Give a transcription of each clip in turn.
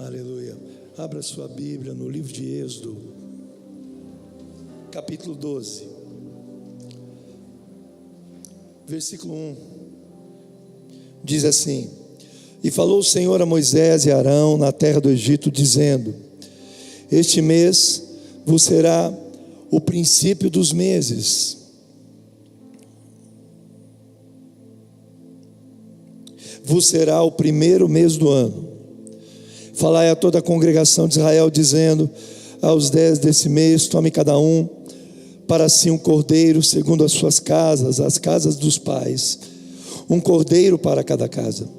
Aleluia. Abra sua Bíblia no livro de Êxodo, capítulo 12, versículo 1. Diz assim: E falou o Senhor a Moisés e a Arão na terra do Egito, dizendo: Este mês vos será o princípio dos meses. Vos será o primeiro mês do ano. Falai a toda a congregação de Israel, dizendo: aos 10 desse mês, tome cada um para si um cordeiro, segundo as suas casas, as casas dos pais, um cordeiro para cada casa.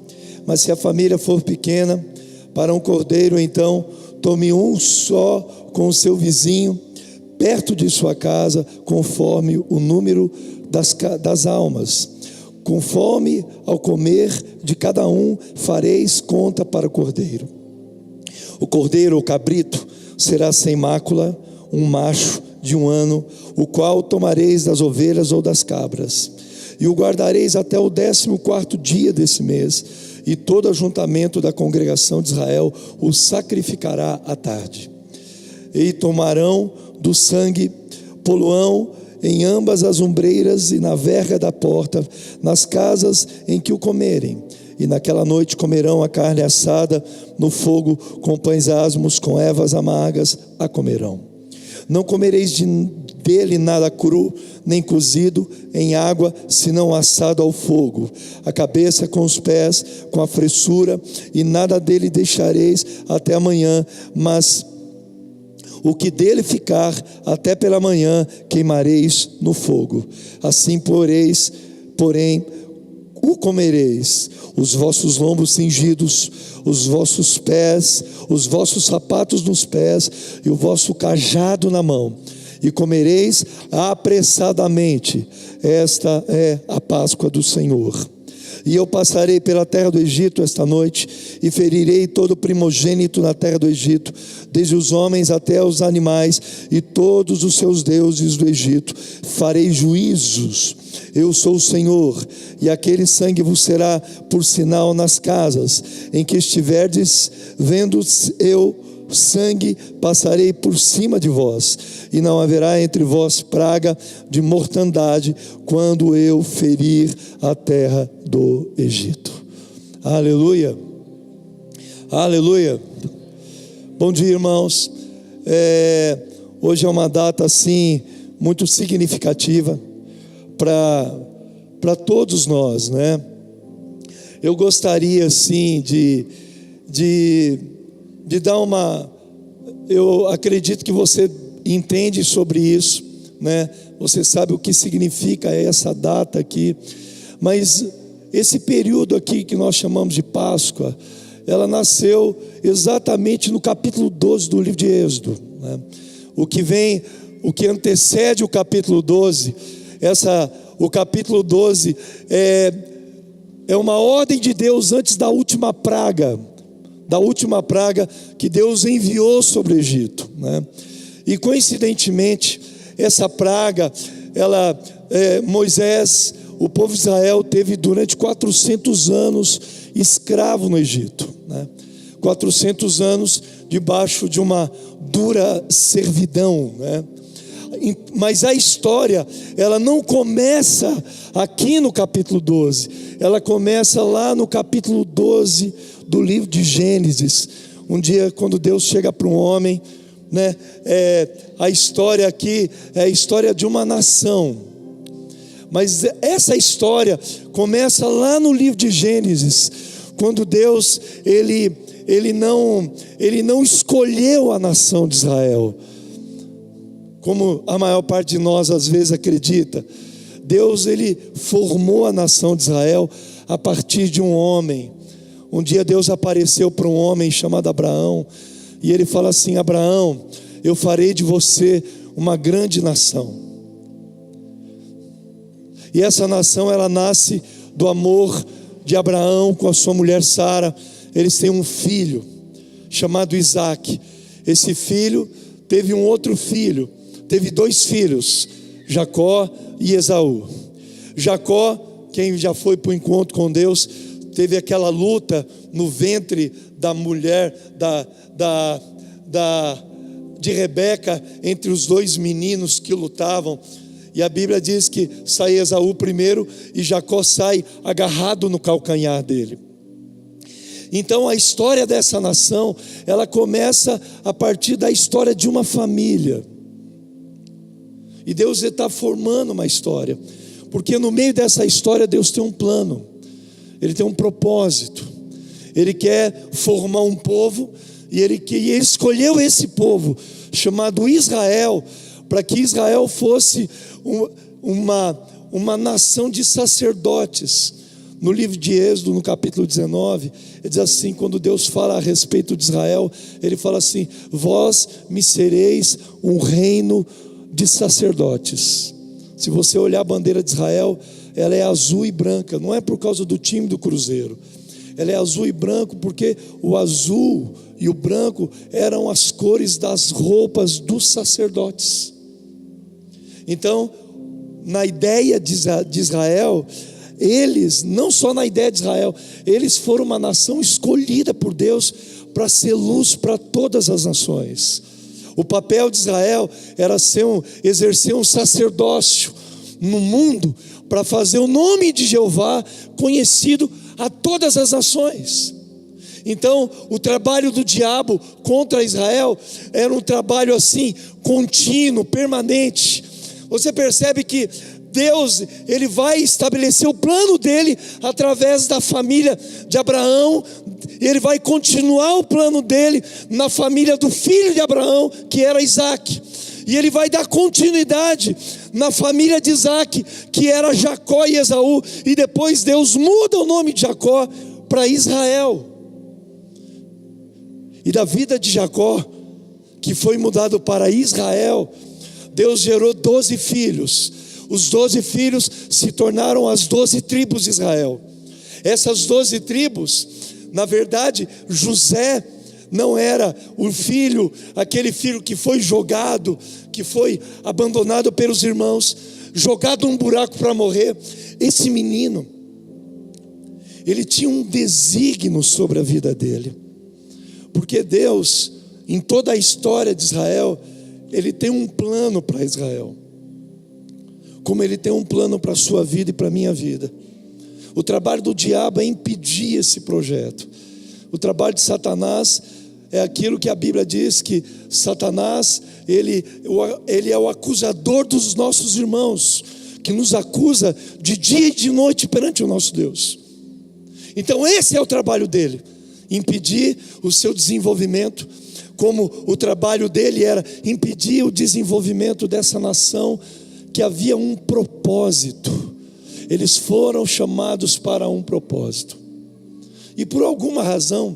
Mas se a família for pequena, para um cordeiro, então tome um só com o seu vizinho, perto de sua casa, conforme o número das almas. Conforme ao comer de cada um, fareis conta para o cordeiro. O cordeiro ou cabrito será sem mácula, um macho de 1 ano, o qual tomareis das ovelhas ou das cabras, e o guardareis até o 14º dia desse mês, e todo ajuntamento da congregação de Israel o sacrificará à tarde. E tomarão do sangue, poluão em ambas as ombreiras e na verga da porta, nas casas em que o comerem. E naquela noite comerão a carne assada no fogo, com pães asmos, com ervas amargas a comerão. Não comereis dele nada cru, nem cozido em água, senão assado ao fogo. A cabeça com os pés, com a fressura, e nada dele deixareis até amanhã, mas o que dele ficar até pela manhã queimareis no fogo. Assim porém, o comereis, os vossos lombos cingidos, os vossos pés, os vossos sapatos nos pés e o vosso cajado na mão, e comereis apressadamente. Esta é a Páscoa do Senhor. E eu passarei pela terra do Egito esta noite, e ferirei todo primogênito na terra do Egito, desde os homens até os animais, e todos os seus deuses do Egito. Farei juízos, eu sou o Senhor, e aquele sangue vos será por sinal nas casas em que estiverdes. Vendo eu sangue, passarei por cima de vós, e não haverá entre vós praga de mortandade, quando eu ferir a terra do Egito. Aleluia, aleluia. Bom dia, irmãos. Hoje é uma data assim muito significativa para todos nós, né? Eu gostaria assim de dar eu acredito que você entende sobre isso, né? Você sabe o que significa essa data aqui, mas esse período aqui que nós chamamos de Páscoa, ela nasceu exatamente no capítulo 12 do livro de Êxodo, né? O que antecede o capítulo 12, o capítulo 12 é uma ordem de Deus antes da última praga que Deus enviou sobre o Egito, né? E coincidentemente, essa praga, Moisés, o povo de Israel teve durante 400 anos escravo no Egito, né? 400 anos debaixo de uma dura servidão, né? Mas a história, ela não começa aqui no capítulo 12, ela começa lá no capítulo 12 do livro de Gênesis. Um dia, quando Deus chega para um homem, né? A história aqui é a história de uma nação, mas essa história começa lá no livro de Gênesis, quando Deus ele não escolheu a nação de Israel, como a maior parte de nós às vezes acredita. Deus, ele formou a nação de Israel a partir de um homem. Um dia Deus apareceu para um homem chamado Abraão, e ele fala assim: Abraão, eu farei de você uma grande nação. E essa nação, ela nasce do amor de Abraão com a sua mulher Sara. Eles têm um filho chamado Isaac. Esse filho teve um outro filho, teve 2 filhos, Jacó e Esaú. Jacó, quem já foi para o encontro com Deus, teve aquela luta no ventre da mulher, de Rebeca, entre os dois meninos que lutavam. E a Bíblia diz que sai Esaú primeiro e Jacó sai agarrado no calcanhar dele. Então a história dessa nação, ela começa a partir da história de uma família. E Deus está formando uma história, porque no meio dessa história Deus tem um plano, Ele tem um propósito. Ele quer formar um povo, e Ele escolheu esse povo, chamado Israel, para que Israel fosse uma nação de sacerdotes. No livro de Êxodo, no capítulo 19, ele diz assim, quando Deus fala a respeito de Israel, Ele fala assim: vós me sereis um reino de sacerdotes. Se você olhar a bandeira de Israel, ela é azul e branca, não é por causa do time do Cruzeiro, ela é azul e branco porque o azul e o branco eram as cores das roupas dos sacerdotes. Então, na ideia de Israel, eles, não só na ideia de Israel, eles foram uma nação escolhida por Deus para ser luz para todas as nações. O papel de Israel era exercer um sacerdócio no mundo, para fazer o nome de Jeová conhecido a todas as nações. Então, o trabalho do diabo contra Israel era um trabalho assim, contínuo, permanente. Você percebe que Deus, Ele vai estabelecer o plano dele através da família de Abraão. Ele vai continuar o plano dele na família do filho de Abraão, que era Isaac. E Ele vai dar continuidade na família de Isaac, que era Jacó e Esaú. E depois Deus muda o nome de Jacó para Israel. E da vida de Jacó, que foi mudado para Israel, Deus gerou 12 filhos. Os 12 filhos se tornaram as 12 tribos de Israel. Essas 12 tribos, na verdade, José não era o filho, aquele filho que foi jogado, que foi abandonado pelos irmãos, jogado num buraco para morrer. Esse menino, ele tinha um desígnio sobre a vida dele, porque Deus, em toda a história de Israel, Ele tem um plano para Israel, como Ele tem um plano para a sua vida e para a minha vida. O trabalho do diabo é impedir esse projeto. O trabalho de Satanás é aquilo que a Bíblia diz, que Satanás, ele é o acusador dos nossos irmãos, que nos acusa de dia e de noite perante o nosso Deus. Então esse é o trabalho dele, impedir o seu desenvolvimento, como o trabalho dele era impedir o desenvolvimento dessa nação, que havia um propósito. Eles foram chamados para um propósito, e por alguma razão,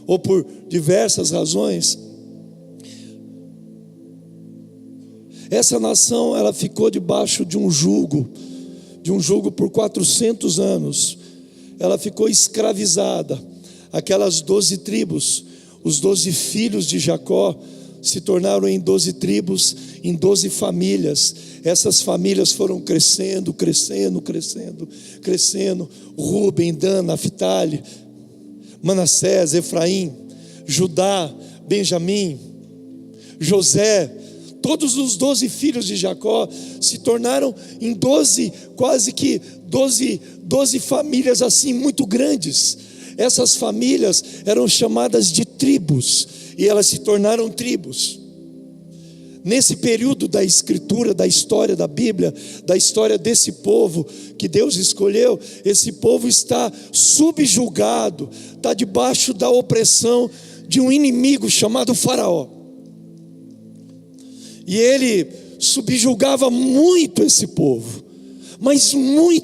ou por diversas razões, essa nação, ela ficou debaixo de um jugo por 400 anos. Ela ficou escravizada. Aquelas 12 tribos, os 12 filhos de Jacó, se tornaram em 12 tribos, em 12 famílias. Essas famílias foram crescendo. Rúben, Dan, Naftali, Manassés, Efraim, Judá, Benjamim, José. Todos os 12 filhos de Jacó se tornaram em 12, quase que 12 famílias assim muito grandes. Essas famílias eram chamadas de tribos, e elas se tornaram tribos. Nesse período da escritura, da história da Bíblia, da história desse povo que Deus escolheu, esse povo está subjugado, está debaixo da opressão de um inimigo chamado Faraó. E ele subjugava muito esse povo, mas muito.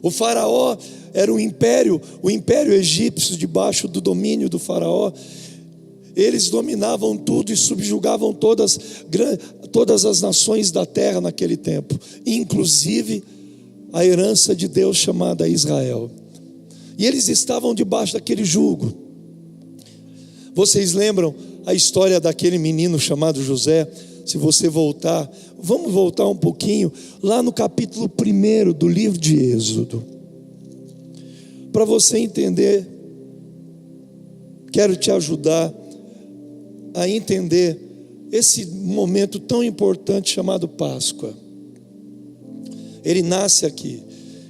O Faraó era o império egípcio, debaixo do domínio do Faraó. Eles dominavam tudo e subjugavam todas as nações da terra naquele tempo, inclusive a herança de Deus chamada Israel. E eles estavam debaixo daquele jugo. Vocês lembram a história daquele menino chamado José? se você voltar, vamos voltar um pouquinho, lá no capítulo 1 do livro de Êxodo. Para você entender, quero te ajudar a entender esse momento tão importante chamado Páscoa. Ele nasce aqui,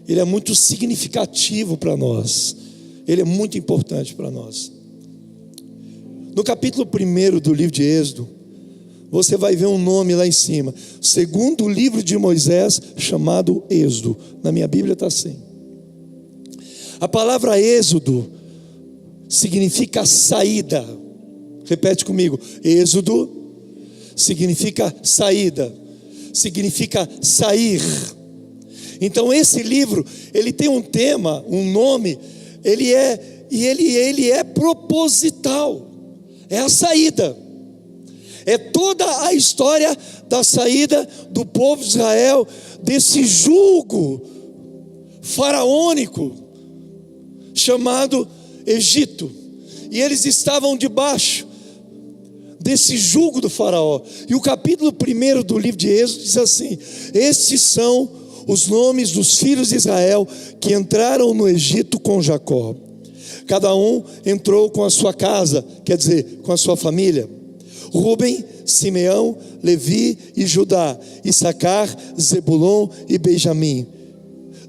ele é muito significativo para nós, ele é muito importante para nós. No capítulo 1 do livro de Êxodo, você vai ver um nome lá em cima, segundo o livro de Moisés, chamado Êxodo. Na minha Bíblia está assim. A palavra Êxodo significa saída. Repete comigo: Êxodo significa saída, significa sair. Então esse livro, ele tem um tema, um nome, ele é proposital, é a saída, é toda a história da saída do povo de Israel, desse jugo faraônico, chamado Egito, e eles estavam debaixo desse jugo do faraó. E o capítulo 1 do livro de Êxodo diz assim: estes são os nomes dos filhos de Israel que entraram no Egito com Jacó. Cada um entrou com a sua casa, quer dizer, com a sua família: Rúben, Simeão, Levi e Judá, Issacar, Zebulon e Benjamim,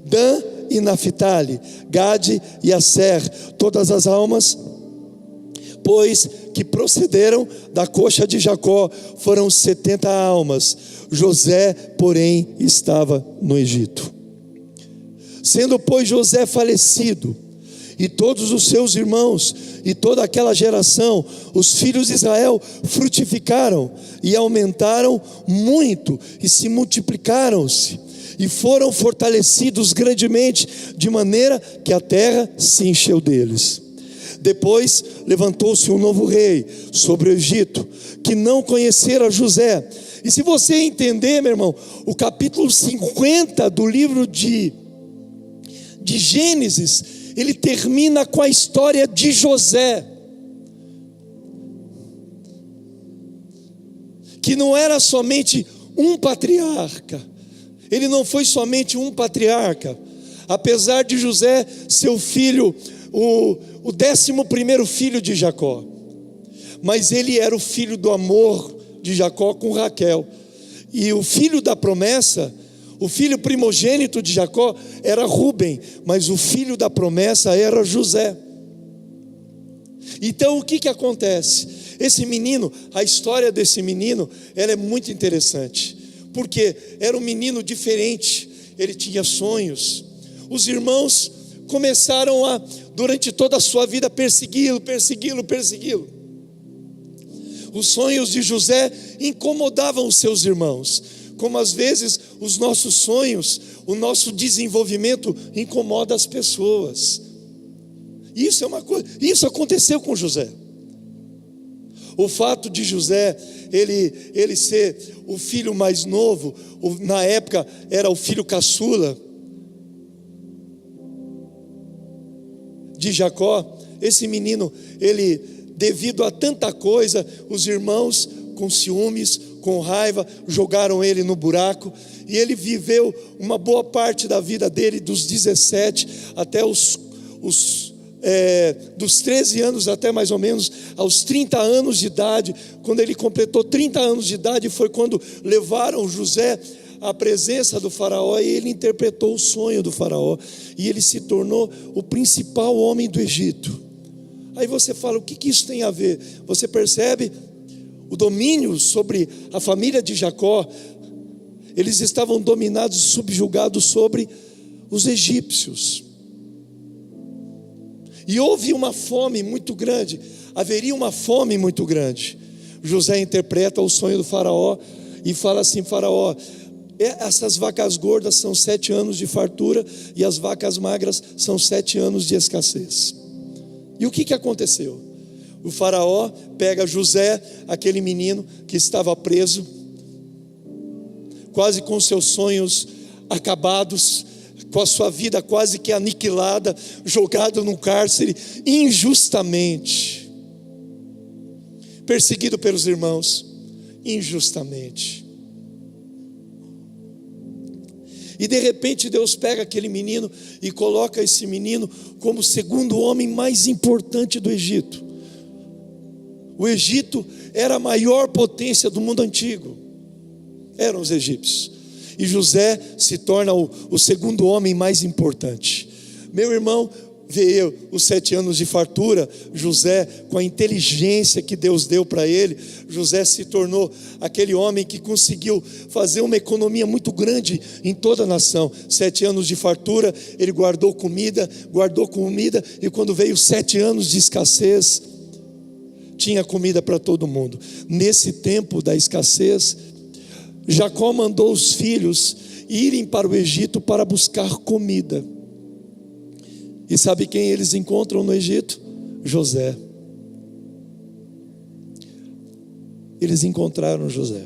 Dan e Naphtali, Gade e Asser, todas as almas, pois que procederam da coxa de Jacó, foram 70 almas. José, porém, estava no Egito. Sendo, pois, José falecido, e todos os seus irmãos, e toda aquela geração, os filhos de Israel frutificaram, e aumentaram muito, e se multiplicaram-se, e foram fortalecidos grandemente, de maneira que a terra se encheu deles. Depois levantou-se um novo rei sobre o Egito, que não conhecera José. E se você entender, meu irmão, o capítulo 50 do livro de Gênesis, ele termina com a história de José, que não era somente um patriarca, ele não foi somente um patriarca, apesar de José ser o filho, o 11º filho de Jacó, mas ele era o filho do amor de Jacó com Raquel, e o filho da promessa, o filho primogênito de Jacó era Rúben, mas o filho da promessa era José. Então o que acontece? Esse menino, a história desse menino, ela é muito interessante, porque era um menino diferente, ele tinha sonhos. Os irmãos começaram a, durante toda a sua vida, persegui-lo. Os sonhos de José incomodavam os seus irmãos, como às vezes os nossos sonhos, o nosso desenvolvimento incomoda as pessoas. Isso é uma coisa, isso aconteceu com José. O fato de José, ele ser o filho mais novo, na época era o filho caçula de Jacó, esse menino, ele, devido a tanta coisa, os irmãos com ciúmes, com raiva, jogaram ele no buraco, e ele viveu uma boa parte da vida dele, dos 17 até dos 13 anos até mais ou menos aos 30 anos de idade. Quando ele completou 30 anos de idade, foi quando levaram José à presença do faraó, e ele interpretou o sonho do faraó, e ele se tornou o principal homem do Egito. Aí você fala, o que isso tem a ver? Você percebe o domínio sobre a família de Jacó. Eles estavam dominados e subjugados sobre os egípcios, e houve uma fome muito grande, haveria uma fome muito grande. José interpreta o sonho do faraó e fala assim: faraó, essas vacas gordas são 7 anos de fartura, e as vacas magras são 7 anos de escassez. E o que aconteceu? O faraó pega José, aquele menino que estava preso, quase com seus sonhos acabados, com a sua vida quase que aniquilada, jogado num cárcere injustamente, perseguido pelos irmãos, injustamente. E de repente Deus pega aquele menino e coloca esse menino como o segundo homem mais importante do Egito. O Egito era a maior potência do mundo antigo, eram os egípcios. E José se torna o segundo homem mais importante. Meu irmão, veio os 7 anos de fartura. José, com a inteligência que Deus deu para ele, José se tornou aquele homem que conseguiu fazer uma economia muito grande em toda a nação. 7 anos de fartura, ele guardou comida, e quando veio 7 anos de escassez, tinha comida para todo mundo. Nesse tempo da escassez, Jacó mandou os filhos irem para o Egito para buscar comida. E sabe quem eles encontram no Egito? José. Eles encontraram José.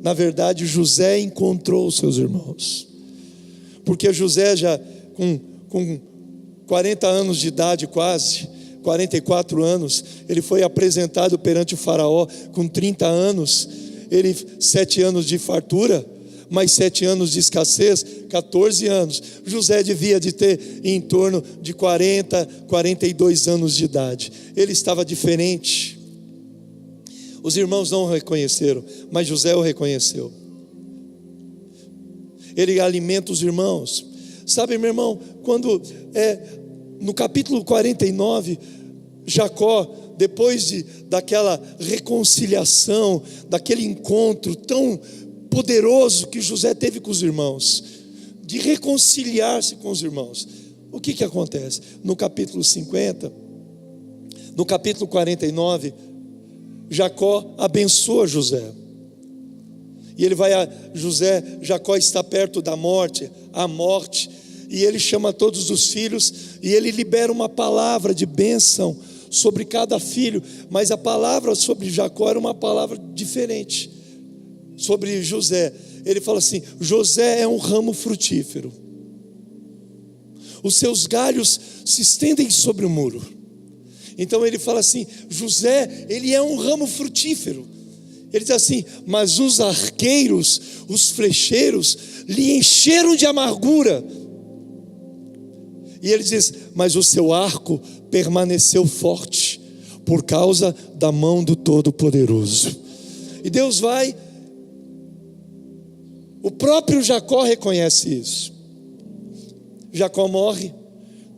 Na verdade, José encontrou os seus irmãos. Porque José já com 40 anos de idade quase, 44 anos, ele foi apresentado perante o faraó com 30 anos, 7 anos de fartura, mais 7 anos de escassez, 14 anos. José devia de ter em torno de 40, 42 anos de idade. Ele estava diferente. Os irmãos não o reconheceram, mas José o reconheceu. Ele alimenta os irmãos. Sabe, meu irmão, quando no capítulo 49, Jacó, depois daquela reconciliação, daquele encontro tão poderoso que José teve com os irmãos, de reconciliar-se com os irmãos, o que acontece? No capítulo 50, no capítulo 49, Jacó abençoa José, e ele vai a José, Jacó está perto da morte, a morte, e ele chama todos os filhos, e ele libera uma palavra de bênção sobre cada filho, mas a palavra sobre Jacó era uma palavra diferente. Sobre José, ele fala assim: José é um ramo frutífero, os seus galhos se estendem sobre o muro. Então ele fala assim: José, ele é um ramo frutífero. Ele diz assim: mas os arqueiros, os flecheiros, lhe encheram de amargura. E ele diz: mas o seu arco permaneceu forte, por causa da mão do Todo-Poderoso. E Deus vai. O próprio Jacó reconhece isso. Jacó morre.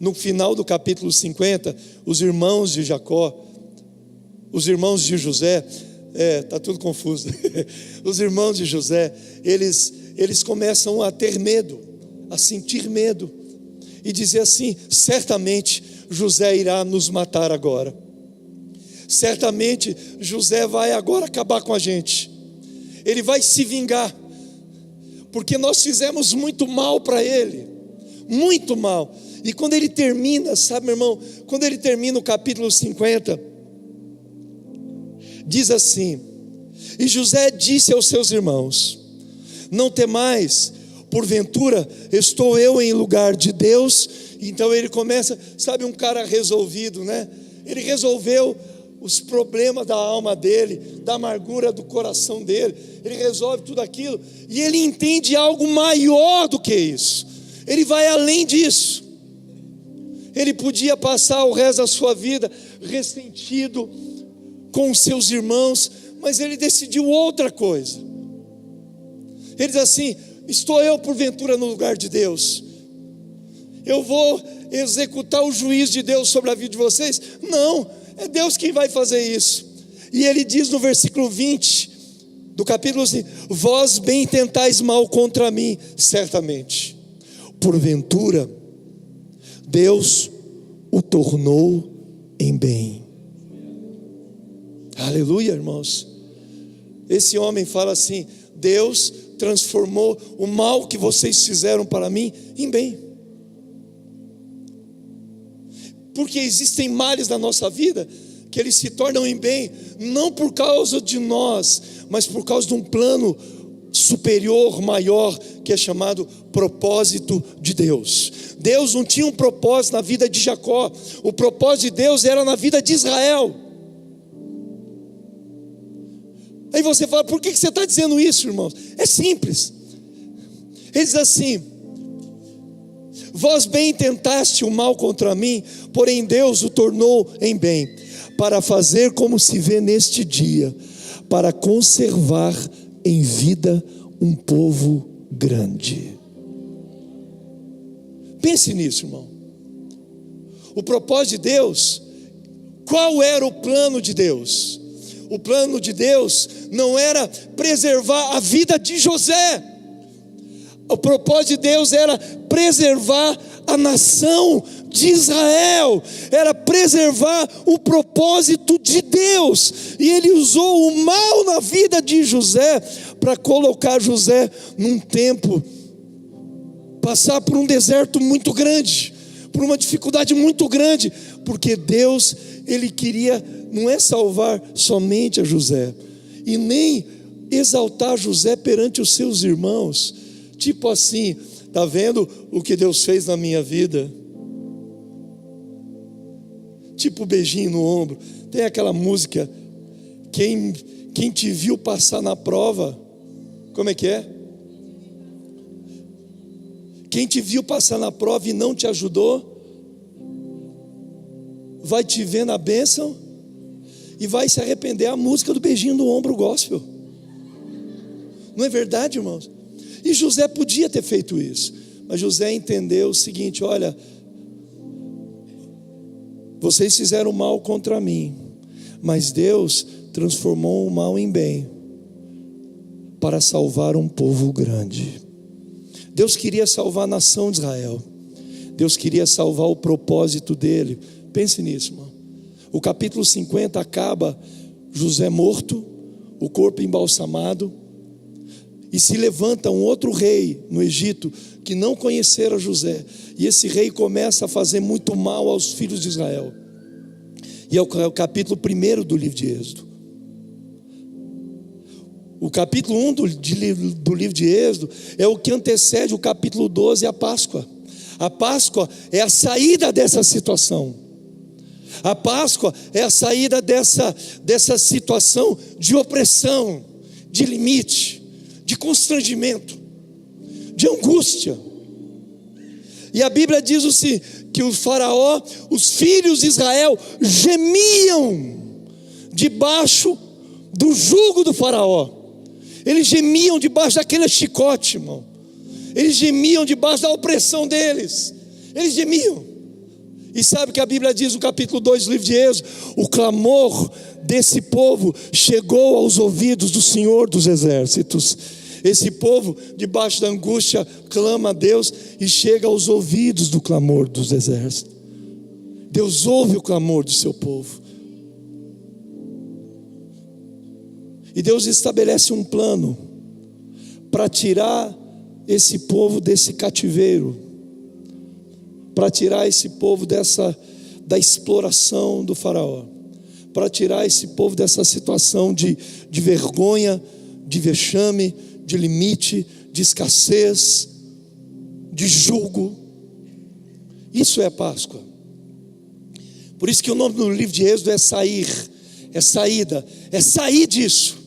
No final do capítulo 50, os irmãos de Jacó, os irmãos de José, está tudo confuso. Os irmãos de José, eles começam a ter medo, a sentir medo, e dizer assim: certamente José irá nos matar agora. Certamente José vai agora acabar com a gente. Ele vai se vingar. Porque nós fizemos muito mal para ele, muito mal. E quando ele termina, sabe, meu irmão, quando ele termina o capítulo 50, diz assim: e José disse aos seus irmãos: não temais, porventura estou eu em lugar de Deus. Então ele começa, sabe, um cara resolvido, né? Ele resolveu os problemas da alma dele, da amargura do coração dele. Ele resolve tudo aquilo, e ele entende algo maior do que isso. Ele vai além disso. Ele podia passar o resto da sua vida ressentido com os seus irmãos, mas ele decidiu outra coisa. Ele diz assim: estou eu porventura no lugar de Deus? Eu vou executar o juízo de Deus sobre a vida de vocês? Não, é Deus quem vai fazer isso. E ele diz no versículo 20 do capítulo assim: vós bem tentais mal contra mim, certamente, porventura Deus o tornou em bem. Aleluia, irmãos. Esse homem fala assim: Deus transformou o mal que vocês fizeram para mim em bem. Porque existem males na nossa vida que eles se tornam em bem, não por causa de nós, mas por causa de um plano superior, maior, que é chamado propósito de Deus. Deus não tinha um propósito na vida de Jacó, o propósito de Deus era na vida de Israel. Aí você fala, por que você está dizendo isso, irmãos? É simples. Ele diz assim: vós bem intentaste o mal contra mim, porém Deus o tornou em bem, para fazer como se vê neste dia, para conservar em vida um povo grande. Pense nisso, irmão. O propósito de Deus, qual era o plano de Deus? O plano de Deus não era preservar a vida de José. O propósito de Deus era preservar a nação de Israel, era preservar o propósito de Deus. E ele usou o mal na vida de José para colocar José num tempo, passar por um deserto muito grande, por uma dificuldade muito grande, porque Deus, ele queria, não é salvar somente a José, e nem exaltar José perante os seus irmãos, tipo assim, está vendo o que Deus fez na minha vida? Tipo beijinho no ombro. Tem aquela música, quem te viu passar na prova, como é que é? Quem te viu passar na prova e não te ajudou, vai te ver na bênção e vai se arrepender. A música do beijinho no ombro gospel. Não é verdade, irmãos? E José podia ter feito isso, mas José entendeu o seguinte: olha, vocês fizeram mal contra mim, mas Deus transformou o mal em bem, para salvar um povo grande. Deus queria salvar a nação de Israel, Deus queria salvar o propósito dele. Pense nisso, irmão. O capítulo 50 acaba, José morto, o corpo embalsamado, e se levanta um outro rei no Egito, que não conhecera José, e esse rei começa a fazer muito mal aos filhos de Israel, e é o capítulo 1 do livro de Êxodo. O capítulo 1 do livro de Êxodo é o que antecede o capítulo 12, a Páscoa. A Páscoa é a saída dessa situação. A Páscoa é a saída dessa situação de opressão, de limite, de constrangimento, de angústia. E a Bíblia diz assim, que o faraó, os filhos de Israel gemiam debaixo do jugo do faraó. Eles gemiam debaixo daquele chicote, irmão. Eles gemiam debaixo da opressão deles. Eles gemiam. E sabe o que a Bíblia diz no capítulo 2 do livro de Êxodo? O clamor desse povo chegou aos ouvidos do Senhor dos Exércitos. Esse povo, debaixo da angústia, clama a Deus e chega aos ouvidos do clamor dos exércitos. Deus ouve o clamor do seu povo. E Deus estabelece um plano para tirar esse povo desse cativeiro, para tirar esse povo da exploração do faraó, para tirar esse povo dessa situação de vergonha, de vexame, de limite, de escassez, de jugo. Isso é Páscoa. Por isso que o nome do livro de Êxodo é sair, é saída, é sair disso.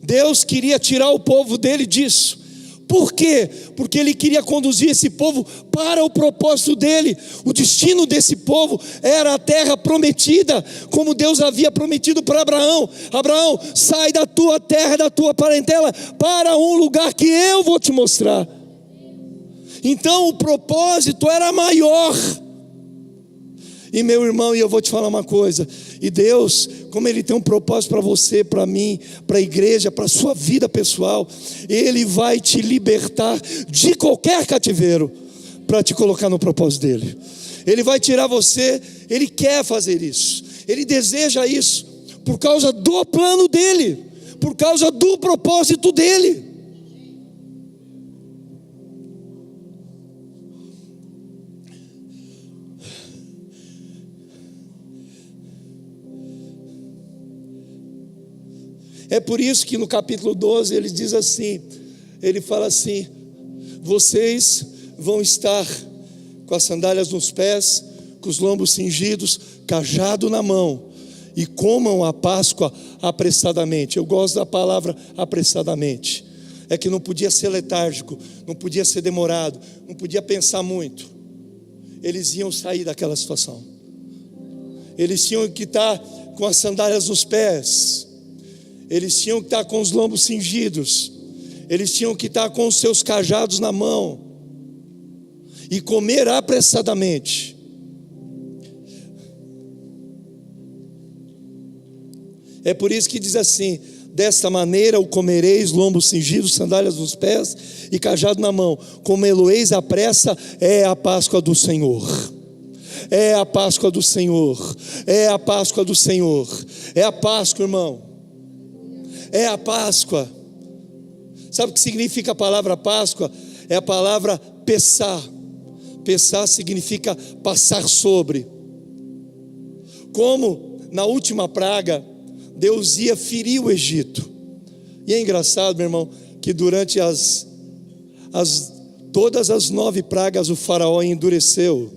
Deus queria tirar o povo dele disso. Por quê? Porque ele queria conduzir esse povo para o propósito dele. O destino desse povo era a terra prometida, como Deus havia prometido para Abraão. Abraão, sai da tua terra, da tua parentela, para um lugar que eu vou te mostrar. Então o propósito era maior. E meu irmão, e eu vou te falar uma coisa, e Deus, como Ele tem um propósito para você, para mim, para a igreja, para a sua vida pessoal, Ele vai te libertar de qualquer cativeiro, para te colocar no propósito dEle. Ele vai tirar você, Ele quer fazer isso, Ele deseja isso, por causa do plano dEle, por causa do propósito dEle. É por isso que no capítulo 12 ele diz assim, ele fala assim: vocês vão estar com as sandálias nos pés, com os lombos cingidos, cajado na mão, e comam a Páscoa apressadamente. Eu gosto da palavra apressadamente. É que não podia ser letárgico, não podia ser demorado, não podia pensar muito. Eles iam sair daquela situação. Eles tinham que estar com as sandálias nos pés. Eles tinham que estar com os lombos cingidos. Eles tinham que estar com os seus cajados na mão. E comer apressadamente. É por isso que diz assim: desta maneira o comereis, lombos cingidos, sandálias nos pés e cajado na mão. Comê-lo-eis à pressa, é a Páscoa do Senhor. É a Páscoa do Senhor. É a Páscoa do Senhor. É a Páscoa, irmão. É a Páscoa. Sabe o que significa a palavra Páscoa? É a palavra pessar. Pessar significa passar sobre. Como na última praga Deus ia ferir o Egito. E é engraçado, meu irmão, que durante todas as 9 pragas o faraó endureceu.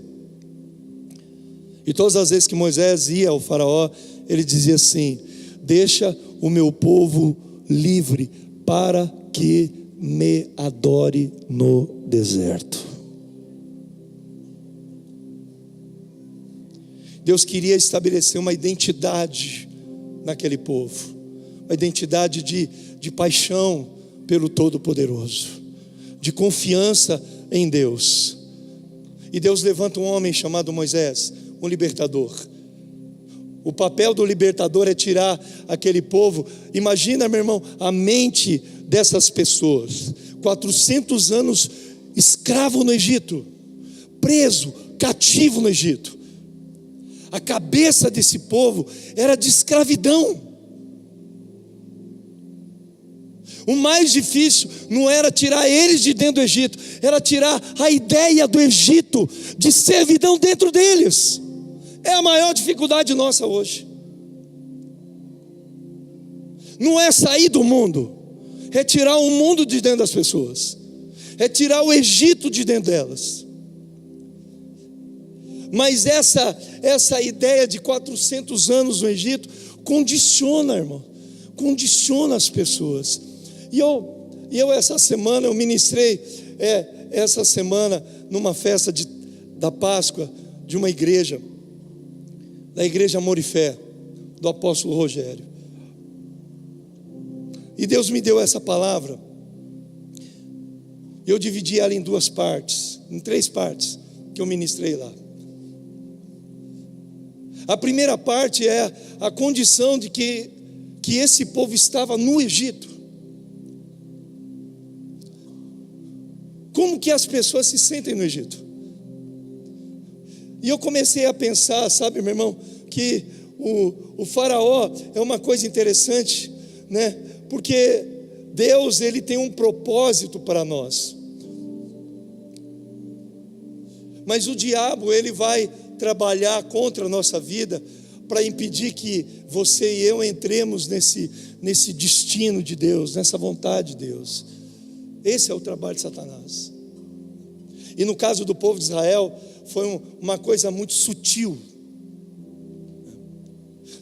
E todas as vezes que Moisés ia ao faraó, ele dizia assim: deixa o meu povo livre para que me adore no deserto. Deus queria estabelecer uma identidade naquele povo, uma identidade de paixão pelo Todo-Poderoso, de confiança em Deus. E Deus levanta um homem chamado Moisés, um libertador. O papel do libertador é tirar aquele povo. Imagina, meu irmão, a mente dessas pessoas, 400 anos escravo no Egito, preso, cativo no Egito. A cabeça desse povo era de escravidão. O mais difícil não era tirar eles de dentro do Egito, era tirar a ideia do Egito de servidão dentro deles. É a maior dificuldade nossa hoje. Não é sair do mundo, é tirar o mundo de dentro das pessoas, é tirar o Egito de dentro delas. Mas essa ideia de 400 anos no Egito condiciona, irmão, condiciona as pessoas. E eu essa semana, eu ministrei essa semana numa festa da Páscoa de uma igreja, da igreja Amor e Fé, do apóstolo Rogério. E Deus me deu essa palavra. Eu dividi ela em 2 partes, em 3 partes que eu ministrei lá. A primeira parte é a condição de que esse povo estava no Egito. Como que as pessoas se sentem no Egito? E eu comecei a pensar, sabe, meu irmão, que o faraó é uma coisa interessante, né? Porque Deus, ele tem um propósito para nós. Mas o diabo, ele vai trabalhar contra a nossa vida para impedir que você e eu entremos nesse destino de Deus, nessa vontade de Deus. Esse é o trabalho de Satanás. E no caso do povo de Israel, foi uma coisa muito sutil.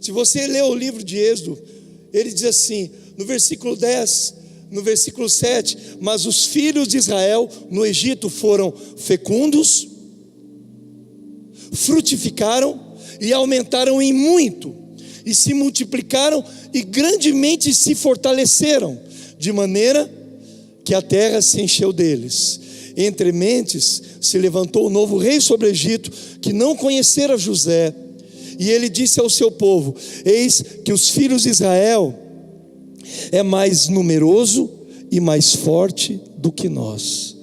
Se você ler o livro de Êxodo, ele diz assim, no versículo 10, no versículo 7, mas os filhos de Israel no Egito foram fecundos, frutificaram e aumentaram em muito, e se multiplicaram e grandemente se fortaleceram, de maneira que a terra se encheu deles. Entre mentes se levantou um novo rei sobre o Egito, que não conhecera José, e ele disse ao seu povo: eis que os filhos de Israel é mais numeroso e mais forte do que nós.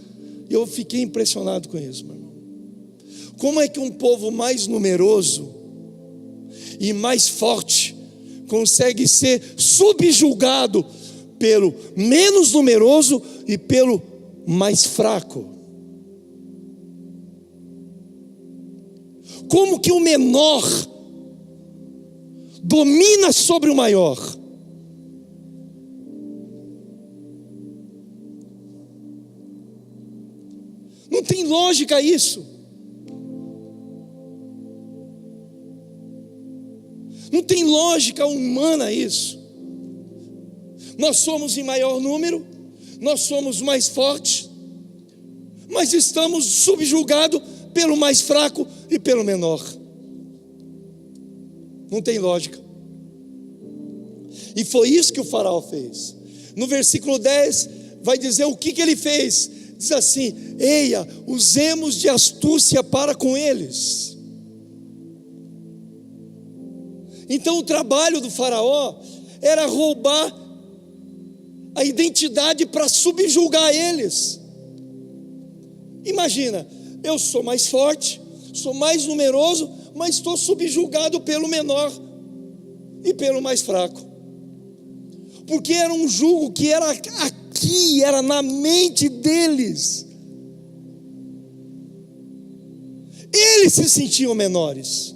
Eu fiquei impressionado com isso, meu irmão. Como é que um povo mais numeroso e mais forte consegue ser subjugado pelo menos numeroso e pelo mais fraco? Como que o menor domina sobre o maior? Não tem lógica isso. Não tem lógica humana isso. Nós somos em maior número, nós somos mais fortes, mas estamos subjugados pelo mais fraco e pelo menor. Não tem lógica. E foi isso que o faraó fez. No versículo 10 vai dizer o que ele fez. Diz assim: eia, usemos de astúcia para com eles. Então o trabalho do faraó era roubar a identidade para subjugar eles. Imagina, eu sou mais forte, sou mais numeroso, mas estou subjugado pelo menor e pelo mais fraco. Porque era um jugo que era aqui, era na mente deles. Eles se sentiam menores,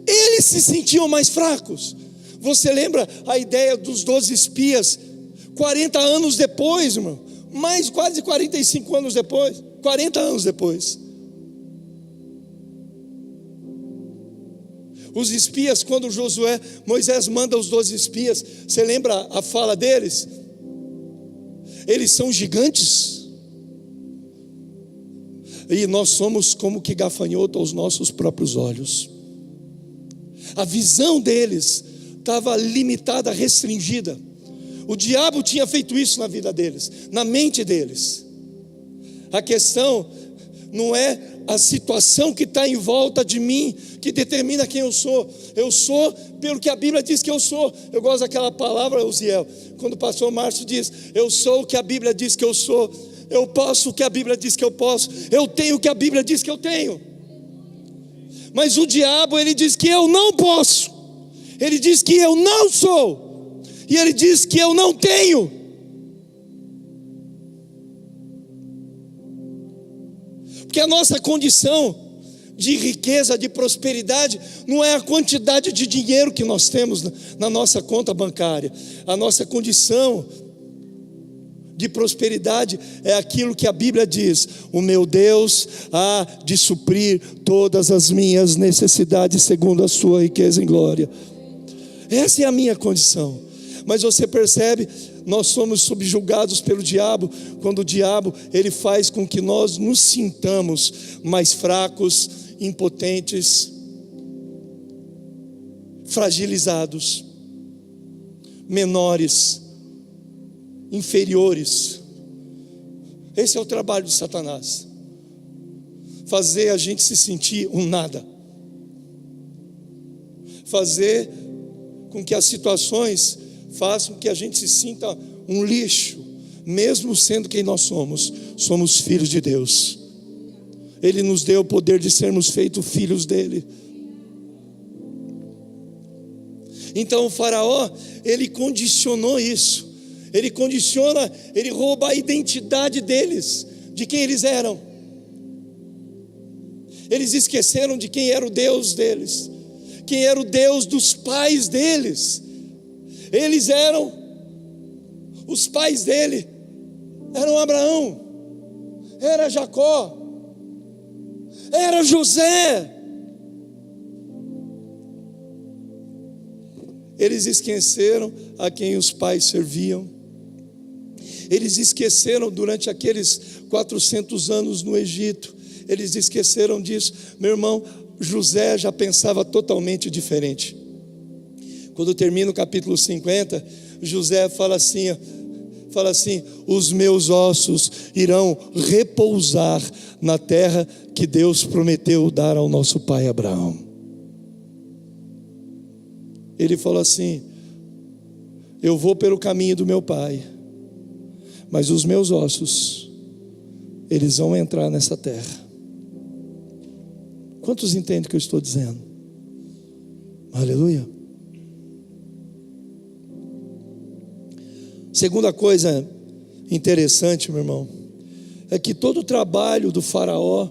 eles se sentiam mais fracos. Você lembra a ideia dos 12 espias, 40 anos depois, irmão? Mais quase 45 anos depois, 40 anos depois. Os espias, quando Moisés manda os 12 espias, você lembra a fala deles? Eles são gigantes, e nós somos como que gafanhoto aos nossos próprios olhos. A visão deles estava limitada, restringida. O diabo tinha feito isso na vida deles, na mente deles. A questão não é a situação que está em volta de mim que determina quem eu sou. Eu sou pelo que a Bíblia diz que eu sou. Eu gosto daquela palavra, Uziel, quando o pastor Márcio diz: eu sou o que a Bíblia diz que eu sou, eu posso o que a Bíblia diz que eu posso, eu tenho o que a Bíblia diz que eu tenho. Mas o diabo, ele diz que eu não posso, ele diz que eu não sou, e ele diz que eu não tenho. Porque a nossa condição de riqueza, de prosperidade, não é a quantidade de dinheiro que nós temos na nossa conta bancária. A nossa condição de prosperidade é aquilo que a Bíblia diz: o meu Deus há de suprir todas as minhas necessidades segundo a sua riqueza em glória. Essa é a minha condição. Mas você percebe, nós somos subjugados pelo diabo, quando o diabo, ele faz com que nós nos sintamos mais fracos, impotentes, fragilizados, menores, inferiores. Esse é o trabalho de Satanás, fazer a gente se sentir um nada, fazer com que as situações façam que a gente se sinta um lixo, mesmo sendo quem nós somos filhos de Deus. Ele nos deu o poder de sermos feitos filhos dele. Então o faraó, ele condicionou isso, ele rouba a identidade deles, de quem eles eram. Eles esqueceram de quem era o Deus deles, quem era o Deus dos pais deles. Eles eram, os pais dele eram Abraão, era Jacó, era José. Eles esqueceram a quem os pais serviam. Eles esqueceram durante aqueles 400 anos no Egito. Eles esqueceram disso. Meu irmão, José já pensava totalmente diferente. Quando termina o capítulo 50, José fala assim: os meus ossos irão repousar na terra que Deus prometeu dar ao nosso pai Abraão. Ele falou assim: eu vou pelo caminho do meu pai, mas os meus ossos, eles vão entrar nessa terra. Quantos entendem o que eu estou dizendo? Aleluia. Segunda coisa interessante, meu irmão, é que todo o trabalho do faraó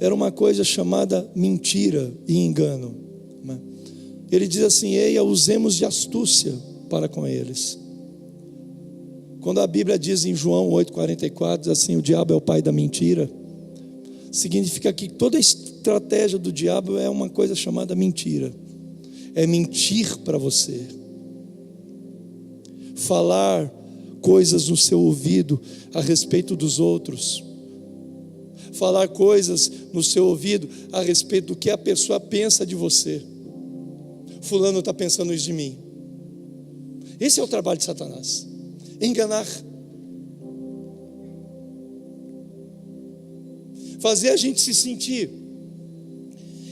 era uma coisa chamada mentira e engano. Ele diz assim: eia, usemos de astúcia para com eles. Quando a Bíblia diz em João 8,44, diz assim: o diabo é o pai da mentira, significa que toda a estratégia do diabo é uma coisa chamada mentira. é mentir para você, falar coisas no seu ouvido a respeito dos outros, falar coisas no seu ouvido a respeito do que a pessoa pensa de você. Fulano está pensando isso de mim. Esse é o trabalho de Satanás, enganar, fazer a gente se sentir.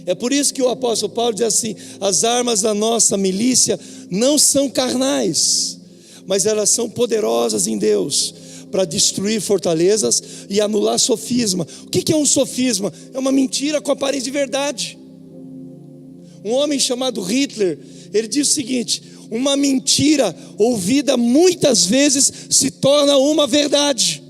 É por isso que o apóstolo Paulo diz assim: as armas da nossa milícia não são carnais, mas elas são poderosas em Deus para destruir fortalezas e anular sofisma. O que é um sofisma? É uma mentira com aparência de verdade. Um homem chamado Hitler, ele diz o seguinte: uma mentira ouvida muitas vezes se torna uma verdade.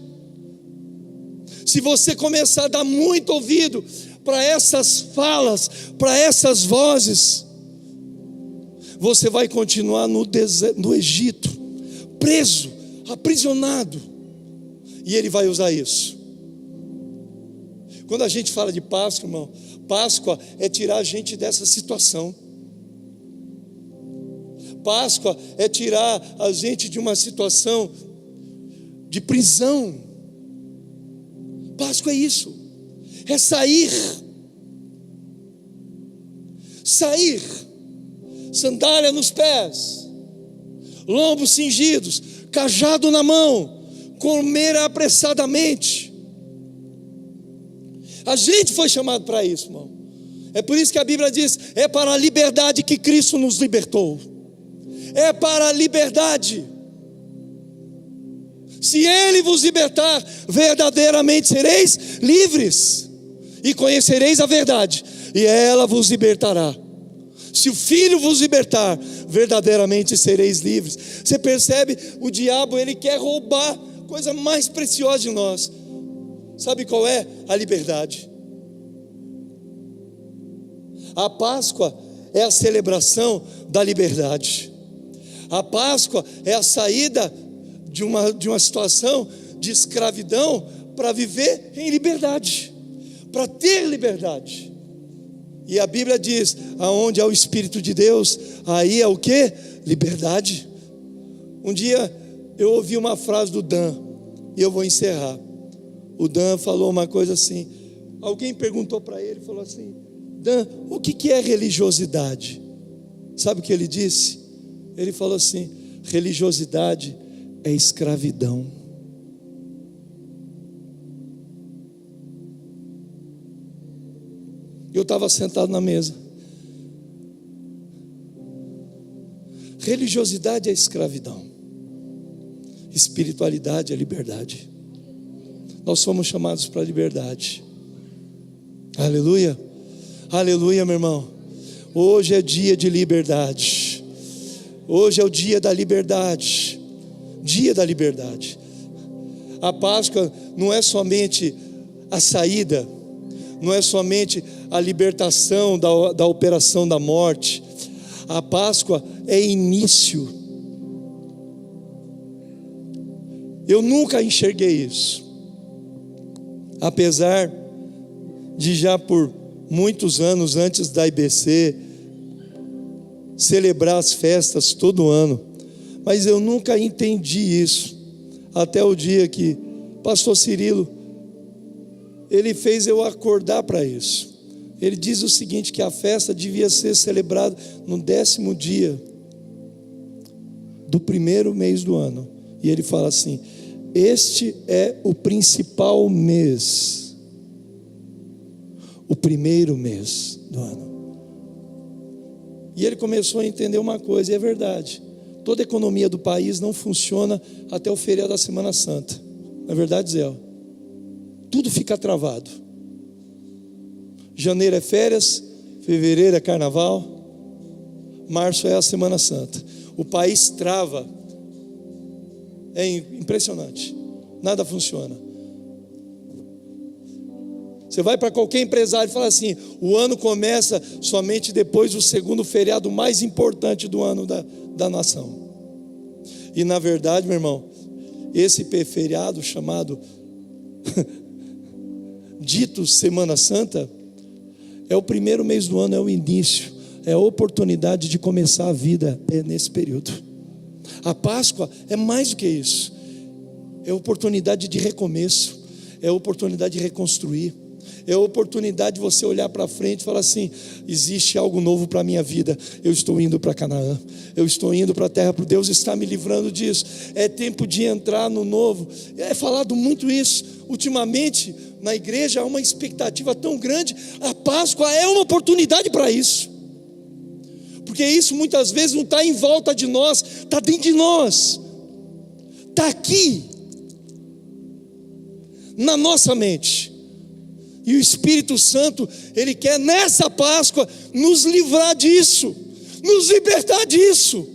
Se você começar a dar muito ouvido para essas falas, para essas vozes, você vai continuar no Egito, preso, aprisionado, e ele vai usar isso. Quando a gente fala de Páscoa, irmão, Páscoa é tirar a gente dessa situação. Páscoa é tirar a gente de uma situação de prisão. Páscoa é isso, é sair, sandália nos pés, lombos cingidos, cajado na mão, comer apressadamente. A gente foi chamado para isso, irmão. É por isso que a Bíblia diz: é para a liberdade que Cristo nos libertou. É para a liberdade. Se Ele vos libertar, verdadeiramente sereis livres, e conhecereis a verdade, e ela vos libertará. Se o Filho vos libertar, verdadeiramente sereis livres. Você percebe? O diabo, ele quer roubar a coisa mais preciosa de nós. Sabe qual é? A liberdade. A Páscoa é a celebração da liberdade. A Páscoa é a saída de uma situação de escravidão para viver em liberdade, para ter liberdade. E a Bíblia diz: aonde há o Espírito de Deus, aí é o que? Liberdade. Um dia eu ouvi uma frase do Dan, e eu vou encerrar. O Dan falou uma coisa assim, alguém perguntou para ele, falou assim: Dan, o que é religiosidade? Sabe o que ele disse? Ele falou assim: religiosidade é escravidão. Eu estava sentado na mesa. Religiosidade é escravidão, espiritualidade é liberdade. Nós somos chamados para a liberdade. Aleluia, aleluia, meu irmão. Hoje é dia de liberdade. Hoje é o dia da liberdade. Dia da liberdade. A Páscoa não é somente a saída, não é somente a libertação da operação da morte. A Páscoa é início. Eu nunca enxerguei isso, apesar de já por muitos anos antes da IBC celebrar as festas todo ano, mas eu nunca entendi isso, até o dia que pastor Cirilo, ele fez eu acordar para isso. Ele diz o seguinte, que a festa devia ser celebrada no 10º dia do primeiro mês do ano, e ele fala assim: este é o principal mês, o primeiro mês do ano. E ele começou a entender uma coisa, e é verdade, toda a economia do país não funciona até o feriado da Semana Santa. Não é verdade, Zé? Tudo fica travado. Janeiro é férias, fevereiro é carnaval, março é a Semana Santa. O país trava. É impressionante. Nada funciona. Você vai para qualquer empresário e fala assim: o ano começa somente depois do segundo feriado mais importante do ano da nação. E na verdade, meu irmão, esse feriado chamado dito Semana Santa é o primeiro mês do ano, é o início, é a oportunidade de começar a vida nesse período. A Páscoa é mais do que isso. É a oportunidade de recomeço, é a oportunidade de reconstruir, é a oportunidade de você olhar para frente e falar assim: existe algo novo para a minha vida, eu estou indo para Canaã, eu estou indo para a terra, Deus está me livrando disso, é tempo de entrar no novo. É falado muito isso, ultimamente na igreja há uma expectativa tão grande. A Páscoa é uma oportunidade para isso, porque isso muitas vezes não está em volta de nós, está dentro de nós, está aqui, na nossa mente. E o Espírito Santo, Ele quer nessa Páscoa nos livrar disso, nos libertar disso,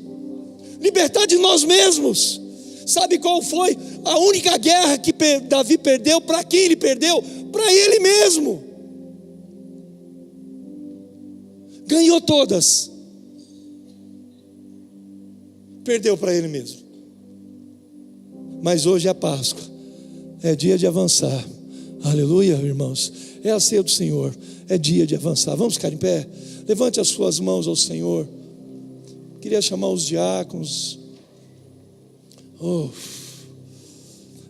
libertar de nós mesmos. Sabe qual foi a única guerra que Davi perdeu? Para quem ele perdeu? Para ele mesmo. Ganhou todas, perdeu para ele mesmo. Mas hoje é Páscoa, é dia de avançar. Aleluia, irmãos. É a ceia do Senhor, é dia de avançar. Vamos ficar em pé? Levante as suas mãos ao Senhor. Queria chamar os diáconos.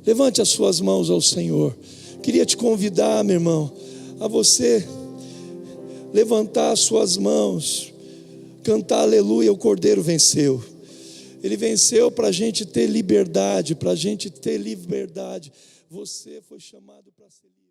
Levante as suas mãos ao Senhor. Queria te convidar, meu irmão, a você levantar as suas mãos, cantar aleluia, o Cordeiro venceu. Ele venceu para a gente ter liberdade, para a gente ter liberdade. Você foi chamado para ser livre.